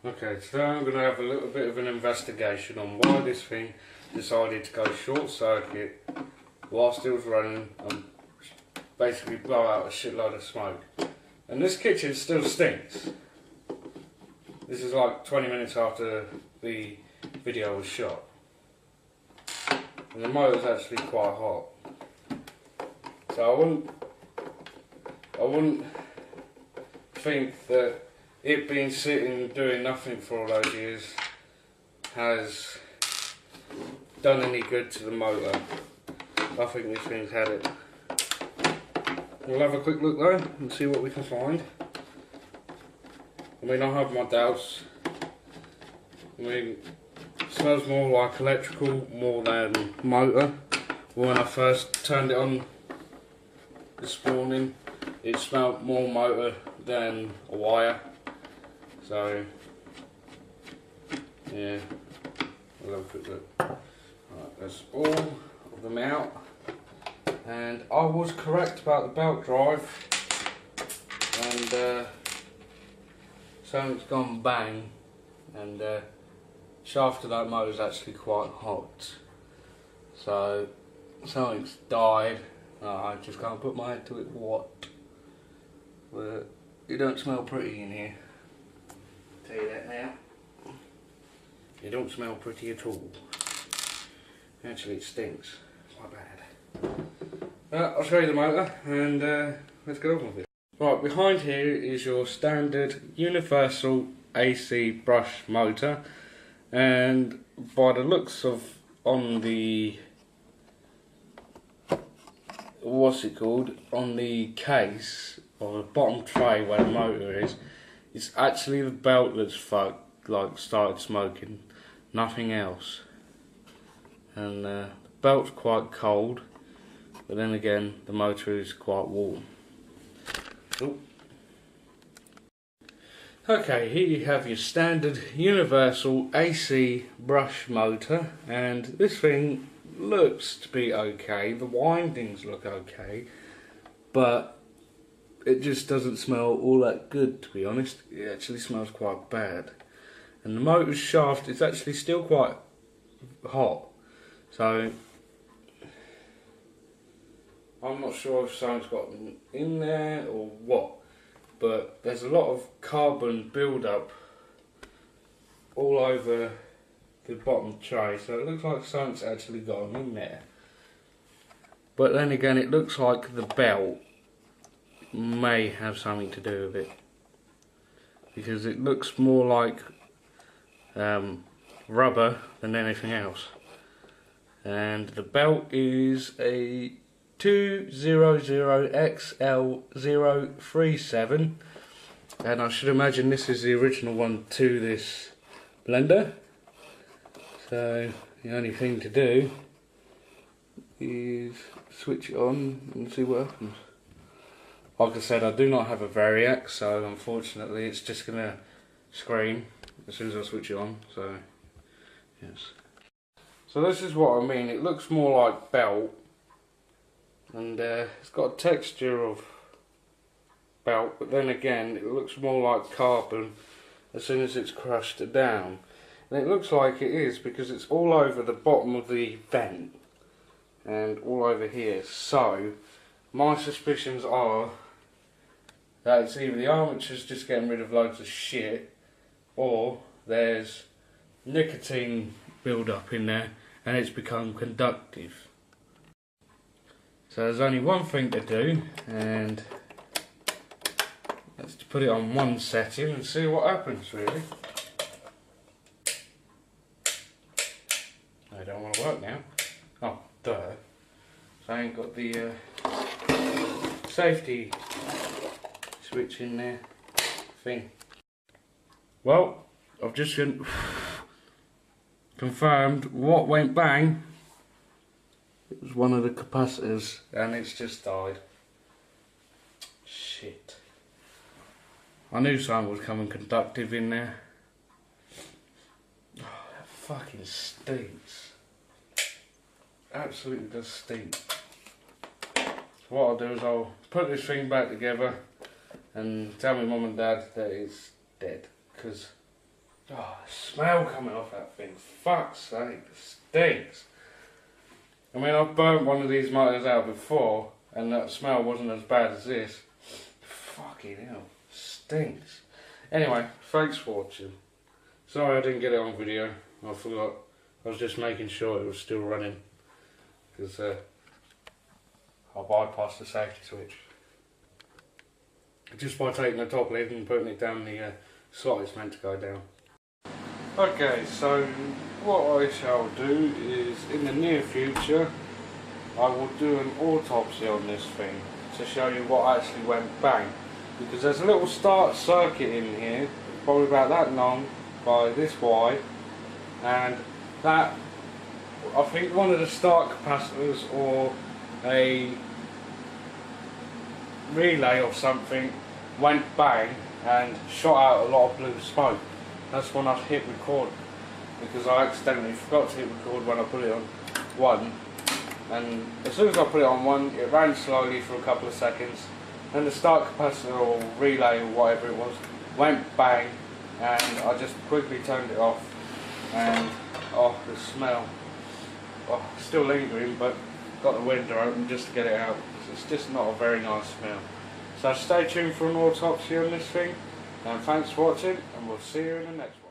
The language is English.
Okay, today I'm going to have a little bit of an investigation on why this thing decided to go short circuit whilst it was running and basically blow out a shitload of smoke. And this kitchen still stinks. This is like 20 minutes after the video was shot. And the motor's actually quite hot. So I wouldn't think that it being sitting doing nothing for all those years has done any good to the motor. I think this thing's had it. We'll have a quick look though and see what we can find. I mean, I have my doubts. I mean, it smells more like electrical more than motor. When I first turned it on this morning, it smelled more motor than a wire. So, yeah, we'll have a quick look. Right, that's all of them out. And I was correct about the belt drive. And something's gone bang. And shaft of that motor is actually quite hot. So, something's died. I just can't put my head to it what. But it don't smell pretty in here. Tell you that now. It don't smell pretty at all. Actually, it stinks. Quite bad. I'll show you the motor and let's get on with it. Right, behind here is your standard universal AC brush motor, and by the looks of on the on the case or the bottom tray where the motor is, it's actually the belt that's started smoking, nothing else. And the belt's quite cold, but then again the motor is quite warm. Ooh. Okay, here you have your standard universal AC brush motor, and this thing looks to be okay. The windings look okay, but it just doesn't smell all that good, to be honest. It actually smells quite bad. And the motor's shaft is actually still quite hot. So, I'm not sure if something's gotten in there or what. But there's a lot of carbon build-up all over the bottom tray. So it looks like something's actually gotten in there. But then again, it looks like the belt may have something to do with it, because it looks more like rubber than anything else. And the belt is a 200XL037, and I should imagine this is the original one to this blender. So the only thing to do is switch it on and see what happens. Like I said, I do not have a Variac, so unfortunately it's just going to scream as soon as I switch it on. So, yes. So this is what I mean. It looks more like belt, and it's got a texture of belt, but then again it looks more like carbon as soon as it's crushed down. And it looks like it is because it's all over the bottom of the vent and all over here. So my suspicions are that it's either the armature's just getting rid of loads of shit, or there's nicotine build up in there and it's become conductive. So there's only one thing to do, and that's to put it on one setting and see what happens, really. I don't want to work now. Oh, duh. So I ain't got the safety switch in there thing. Well, I've just confirmed what went bang. It was one of the capacitors and it's just died. Shit. I knew something was coming conductive in there. Oh, that fucking stinks. Absolutely does stink. So what I'll do is I'll put this thing back together and tell my mum and dad that it's dead, because Oh, the smell coming off that thing, fuck's sake, it stinks. I mean, I've burnt one of these motors out before, and that smell wasn't as bad as this. Fucking hell, stinks. Anyway, thanks for watching. Sorry I didn't get it on video, I forgot. I was just making sure it was still running, because I bypassed the safety switch. Just by taking the top lid and putting it down the slot it's meant to go down. Okay, so what I shall do is, in the near future, I will do an autopsy on this thing to show you what actually went bang. Because there's a little start circuit in here, probably about that long by this wide, and that, I think one of the start capacitors or a relay or something went bang and shot out a lot of blue smoke. That's when I hit record, because I accidentally forgot to hit record when I put it on 1, and as soon as I put it on 1 it ran slowly for a couple of seconds, and the start capacitor or relay or whatever it was went bang, and I just quickly turned it off, and oh, the smell, oh, still lingering, but got the window open just to get it out. It's just not a very nice smell. So stay tuned for an autopsy on this thing, and thanks for watching, and we'll see you in the next one.